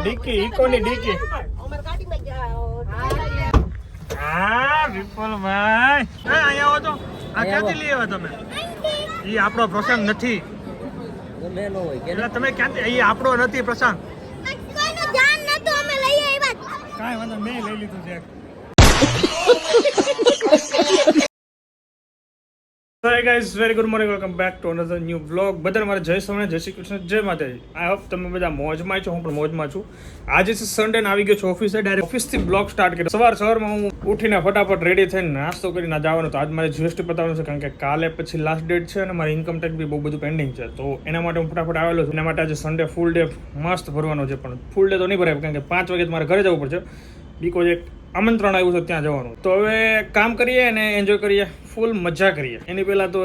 Dicky ઇકોની Dicky હા વિપુલભાઈ અહીંયા આવો તો આ ક્યાંથી લઈ આવ્યા તમે ઈ આપણો પ્રસંગ નથી એટલે તમે ક્યાંથી ઈ આપણો નથી પ્રસંગ કાંઈ વાંધો મેં લઈ લીધું છે So hey guys, very good morning, welcome back to another new vlog. બધાને મારા જય સ્વામિનારાયણ, જય શ્રી કૃષ્ણ, જય માતાજી. આઈ હોપ તમે બધા મોજમાં છો, હું પણ મોજમાં છું. આજે છે સન્ડે ને આવી ગયો છું ઓફિસે, ડાયરેક્ટ ઓફિસથી બ્લોગ સ્ટાર્ટ કર્યો. સવારમાં હું ઉઠીને ફટાફટ રેડી થઈને નાસ્તો કરીને જવાનું તો આજ મારે જીએસટી પતાવવાનું છે કારણ કે કાલે પછી લાસ્ટ ડેટ છે અને મારે ઇન્કમ ટેક્સ બી બહુ બધું પેન્ડિંગ છે તો એના માટે હું ફટાફટ આવેલો છું. એના માટે આજે સન્ડે ફૂલ ડે મસ્ત ભરવાનો છે પણ ફૂલ ડે તો નહીં ભરાય કારણ કે 5 વાગે મારે ઘરે જવું પડશે બીકોઝ એક આમંત્રણ આવ્યું છે ત્યાં જવાનું. તો હવે કામ કરીએ અને એન્જોય કરીએ, ફૂલ મજા કરીએ. એની પહેલાં તો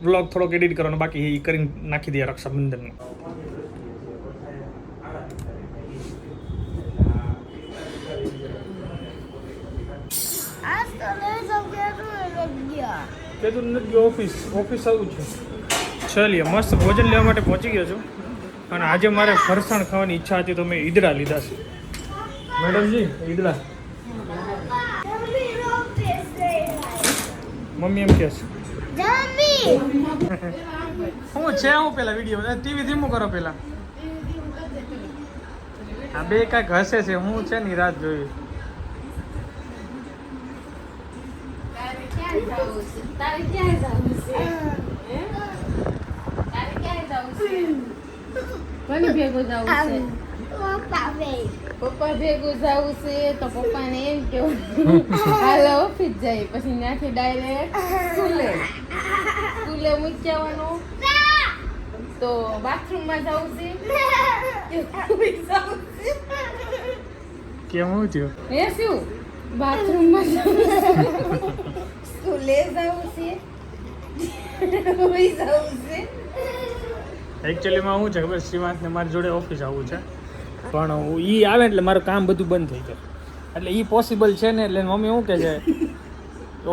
વ્લોગ થોડોક એડિટ કરવાનો બાકી એ કરીને નાખી દઈએ રક્ષાબંધનમાં. કીધું નથી ગયો ઓફિસ આવું છે. ચાલીએ મસ્ત ભોજન લેવા માટે પહોંચી ગયો છું અને આજે મારે ફરસાણ ખાવાની ઈચ્છા હતી તો મેં ઈદડા લીધા છે. મેડમજી ઈદડા મમ્મી એમ કે છે હું છે હું પેલા વિડીયો ટીવી ધીમું કરો પેલા આ બે કાંઈક હસે છે હું છે ની રાત જોઈ. પપ્પા ભેગું જવું છે તો પપ્પાને એમ કેવું હાલ ઓફિસ જાય પછી ત્યાંથી ડાયરેક્ટ સ્કૂલે મૂકી જવાનું તો બાથરૂમમાં જવું છે કેવું થયું હે શું બાથરૂમમાં જવું સ્કૂલે જવું છે એકચ્યુઅલીમાં શું છે ખબર શ્રીવાંતને મારી જોડે ઓફિસ આવવું છે પણ એ આવે એટલે મારું કામ બધું બંધ થઈ જાય એટલે એ પોસિબલ છે ને એટલે મમ્મી શું કહે છે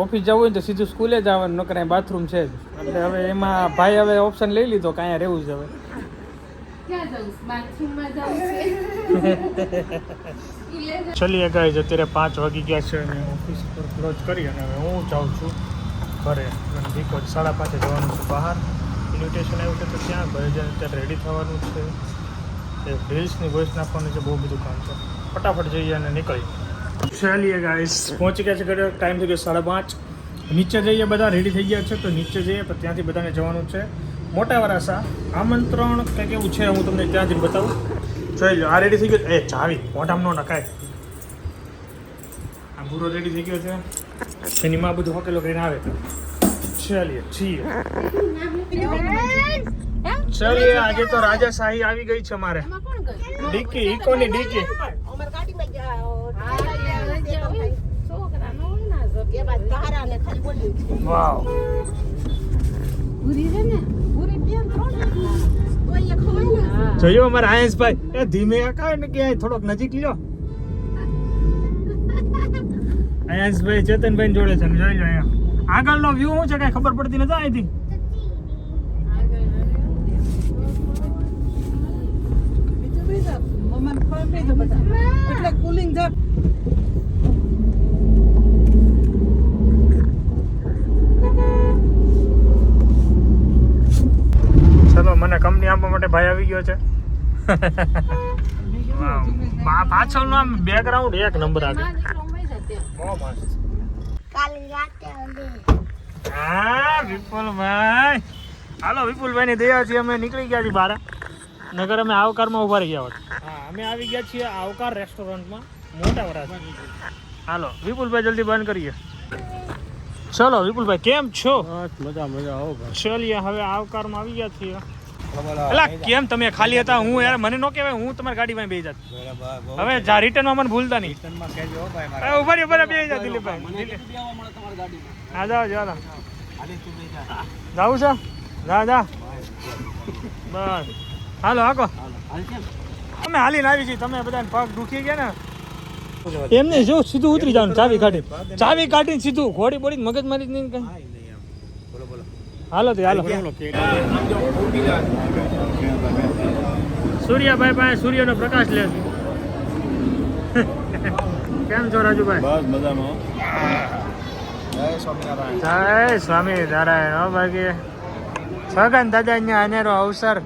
ઓફિસ જવું હોય તો સીધું સ્કૂલે જ આવવાનું નકર અહીં બાથરૂમ છે જ એટલે હવે એમાં ભાઈ હવે ઓપ્શન લઈ લીધો કે અહીંયા રહેવું જ હવે. ચલીએ ગાઈઝ અત્યારે 5 વાગી ગયા છે અને ઓફિસ પર ક્લોઝ કરી અને હવે હું જાઉં છું ઘરે. દીકો 5:30 જવાનું છે બહાર, ઇન્વિટેશન આવ્યું છે તો ત્યાં ઘરે જઈને અત્યારે રેડી થવાનું છે. એ રીલ્સની વોઇસ નાખવાનું છે, બહુ બધું કામ છે. ફટાફટ જઈએ અને નીકળી. ચાલીએ ગાઈસ પહોંચી ગયા છે ઘરે, ટાઈમ થઈ ગયો 5:30. નીચે જઈએ, બધા રેડી થઈ ગયા છે તો નીચે જઈએ પણ ત્યાંથી બધાને જવાનું છે મોટા વરાસા આમંત્રણ કંઈક એવું છે. હું તમને ત્યાંથી બતાવું. જોઈ લો આ રેડી થઈ ગયો. એ ચાવી મોઢામાં ન નખાય. આ પૂરો રેડી થઈ ગયો છે એની માં બધું હોકેલો કરીને આવે. ચાલીએ છીએ ચાલીએ. આજે તો રાજાશાહી આવી ગઈ છે મારે. ડીકી ઇકોની ડીકી વાવ. જોયો અમારા આયંશભાઈ એ ધીમે કાય ને કે થોડોક નજીક લ્યો. આયંશભાઈ ચેતનભાઈ જોડે છે જોઈ લો અહીંયા આગળનો વ્યૂ શું છે કઈ ખબર પડતી નથી અહીંથી. ચલો મને કંપની આપવા માટે ભાઈ આવી ગયો છે. પાછળનું આમ બેકગ્રાઉન્ડ એક નંબર આવે. હા વિપુલભાઈ હાલો. વિપુલભાઈ ની દયાથી અમે નીકળી ગયા છીએ બહાર, નગર અમે આવકારમાં ઉભા રહી ગયા હોત. હા અમે આવી ગયા છીએ આવકાર રેસ્ટોરન્ટમાં મોટા વરાછા. હાલો વિપુલભાઈ જલ્દી બંધ કરીએ. ચલો વિપુલભાઈ કેમ છો? મજા આવો. ચલીએ હવે આવકારમાં આવી ગયા છીએ. એલા કેમ તમે ખાલી હતા? હું યાર મને ન કહેવાય, હું તમારી ગાડીમાં બેસી જાત. હવે રિટર્નમાં મને ભૂલતા નહીં. ઉભા બેસી જાત દિલીપભાઈ. હા જાઓ જાઓ જાવું છે. જા બસ હાલો હાકો. અમે હાલીને આવી છીએ, તમે બધા પગ દુખી ગયા ને એમને જો સીધું ઉતરી જવાનું. ચાવી કાઢીને સીધું ઘોડી બોડી મગજ મારી નહીં કઈ. હાલો તો હાલો. સૂર્યાભાઈ પાસે સૂર્યનો પ્રકાશ લે છે. કેમ છો રાજુભાઈ? બસ મજામાં. જય સ્વામિનારાયણ. જય સ્વામિનારાયણ. હો બાકી સગન દાદા અહીંયા અનેરો અવસર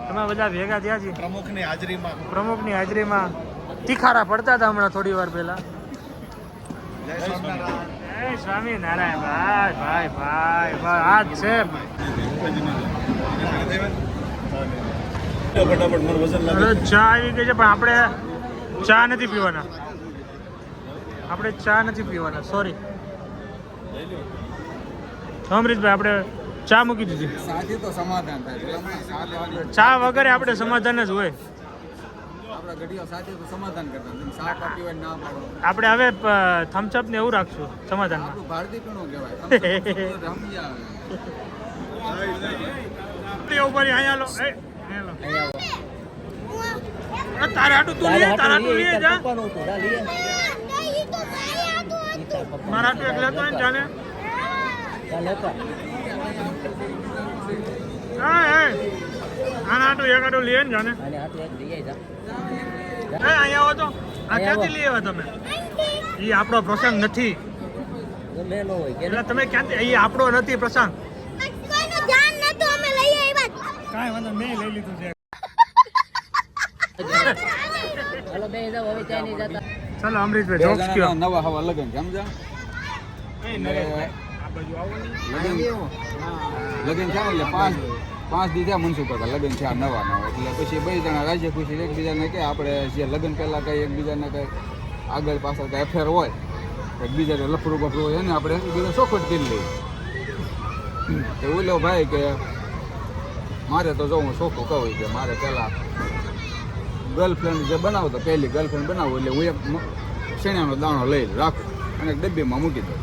તમે બધા ભેગા થયા છીએ પ્રમુખની હાજરીમાં. પ્રમુખની હાજરીમાં. તીખારા પડતા હતા હમણાં થોડી વાર પહેલા. જય સ્વામિનારાયણ. જય સ્વામિનારાયણ. ભાઈ ભાઈ ભાઈ ભાઈ આ જ છે. ફટાફટ મારું વજન હવે લાગે. ચા આવી ગઈ છે પણ આપણે ચા નથી પીવાના. આપણે ચા નથી પીવાના, સોરી અમરીશભાઈ. આપણે ચા મૂકી દીધી. સાથી તો સમાધાન થાય. 7 વાગે ચા વગરે આપણે સમાધાન જ હોય. આપણા ઘડીઓ સાથે તો સમાધાન કરતા. તમે શાક આપી હોય ના પાડો. આપણે હવે થમ્સઅપ ને એવું રાખશું સમાધાનમાં. આપણું ભારતીય પીણું કહેવાય. તમે તો રમી આવે. ઉપર અહીંયા લો. તારે આટું તું લે, તારે આટું લે જા. મારા આટું એક લેતો હોય ને જાને. હા આના આટું એક આટું લે ને જાને. અહીંયા આવો તો આ ક્યાંથી લઈ આવ્યા તમે? એ આપણો પ્રસંગ નથી. એટલે તમે ક્યાંથી? એ આપણો નથી પ્રસંગ. કાંઈ વાંધો મેં લઈ લીધું છે. ચાલો અમરીશભાઈ જોક્સ કયો. નવા હવા લગન સમજા. લગન છે એટલે પાંચ દી થયા મનસુખ હતા. લગન છે નવા એટલે પછી બે જણા રાજ્ય ખુશી એકબીજાને કે આપણે જે લગન પહેલા કઈ એકબીજાને કઈ આગળ પાછળ કઈ અફેર હોય એકબીજાને લફડું બફડું હોય એને આપણે એકબીજા ચોખવટ કરી લઈએ. તો ઓલો ભાઈ કે મારે તો જો હું ચોખ્ખું કહું કે મારે પહેલાં ગર્લફ્રેન્ડ જે બનાવતો પહેલી ગર્લફ્રેન્ડ બનાવું એટલે હું એક શેણાનો દાણો લઈ રાખું અને એક ડબ્બીમાં મૂકી દઉં.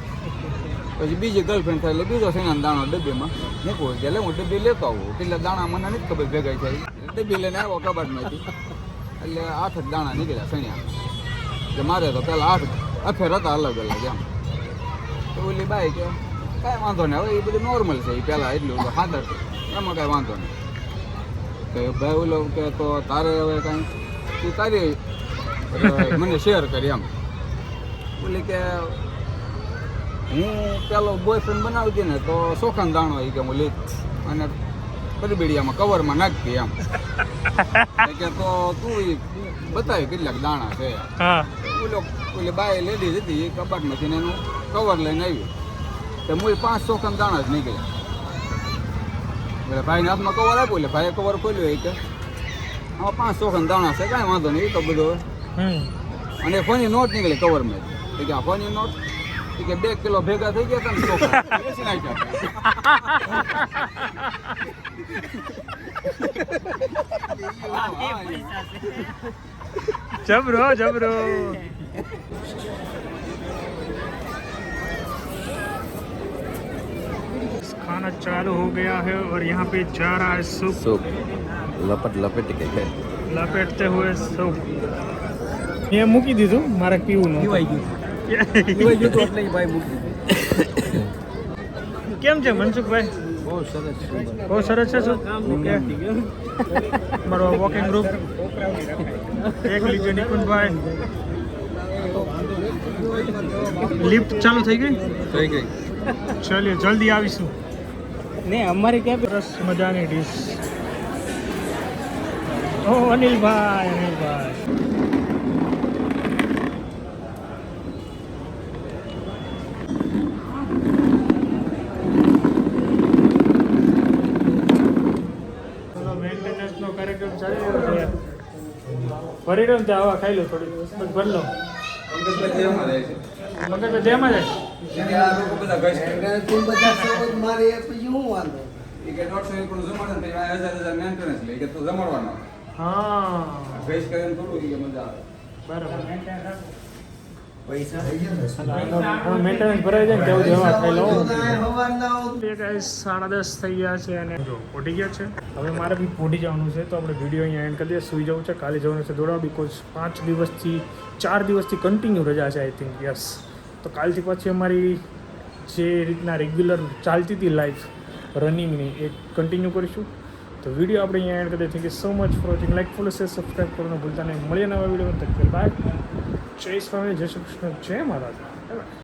પછી બીજી ગર્લફ્રેન્ડ થાય એટલે બીજો શેણાનો દાણો ડબ્બીમાં મૂકવું એટલે હું ડબ્બી લેતો આવું. એટલે દાણા મને નથી ખબર ભેગા થાય. ડબ્બી લઈને આવ્યો કબાટમાંથી એટલે 8 જ દાણા નીકળ્યા શેણા. કે મારે તો પહેલાં 8 અફેર હતા અલગ અલગ એમ. તો ઓલી બાઈ કે કાંઈ વાંધો નહીં, હવે એ બધું નોર્મલ છે. એ પહેલાં એટલું હાદર એમાં કાંઈ વાંધો નહીં. તો ભાઈ ઓલો કે તો તારે હવે કાંઈ તું તારી મને શેર કરી એમ. બોલી કે હું પેલો બોયફ્રેન્ડ બનાવતી ને તો ચોખાનો દાણો એ કે હું લઈ અને પરબીડિયામાં કવરમાં નાખતી એમ. કે તો તું બતાવી કેટલાક દાણા છે. ઓલી બાઈ લેડીઝ હતી એ કબાટમાંથી એનું કવર લઈને આવી. તો હું 5 ચોખાના દાણા જ નીકળ્યા. એટલે ભાઈને હાથમાં કવર આપ્યું એટલે ભાઈએ કવર ખોલ્યું એ કે આમાં 5 ચોખાના દાણા છે, કાંઈ વાંધો નહીં. એ તો બધો અને ફોની નોટ નીકળી કવરમાં. એ કે આ ફોની નોટ એ કે 2 કિલો ભેગા થઈ ગયા હતા ને ચોખા વેચી નાખ્યા. जबरो जबरो। खाना चालू हो गया है और यहाँ पे जा रहा है सूप। લપટ લપટ કે છે લપેટते हुए सूप ये મૂકી દીધું મારે પીવું ન પીવાઈ ગયું તો એટલે ભાઈ મૂકી કેમ છે મનસુખભાઈ? બહુ સરસ બહુ સરસ છે શું? મારો વોકિંગ ગ્રુપ એક લીજો નિકુંજભાઈ લિફ્ટ ચાલુ થઈ ગઈ ચલીએ જલ્દી આવીશું ને અમારે ક્યાં સરસ મજાની ડીશ ઓ અનિલભાઈ મેન્ટેનન્સનો કાર્યક્રમ ચાલી રહ્યો છે ભરી રહ્યો ને ત્યાં હવા ખાઈ લો થોડી ભરી લો મગજ જેમાં જમણવાનો હા ગેસ કરીને થોડું મજા આવે બરાબર મેન્ટેનન્સ ભરાઈ જાય ને તેવું જવા ખાઈ લો 10:30 થઈ ગયા છે અને જો પોઢી ગયા છે હવે મારે બી પોઢી જવાનું છે તો આપણે વિડીયો અહીંયા એન્ડ કરી દઈએ સુઈ જવું છે કાલે જવાનું છે દોડવા બિકોઝ 4 દિવસથી કન્ટિન્યુ રજા છે આઈ થિંક યસ તો કાલથી પછી અમારી જે રીતના રેગ્યુલર ચાલતી હતી લાઈફ રનિંગની એ કન્ટિન્યુ કરીશું તો વિડીયો આપણે અહીંયા એન્ડ કરી દઈએ thank you so much for watching like follow share subscribe કરવાનું ભૂલતા નહીં મળીએ નવા વિડીયો બાય જય સ્વામી, જય શ્રી કૃષ્ણ, જય મહારાજ.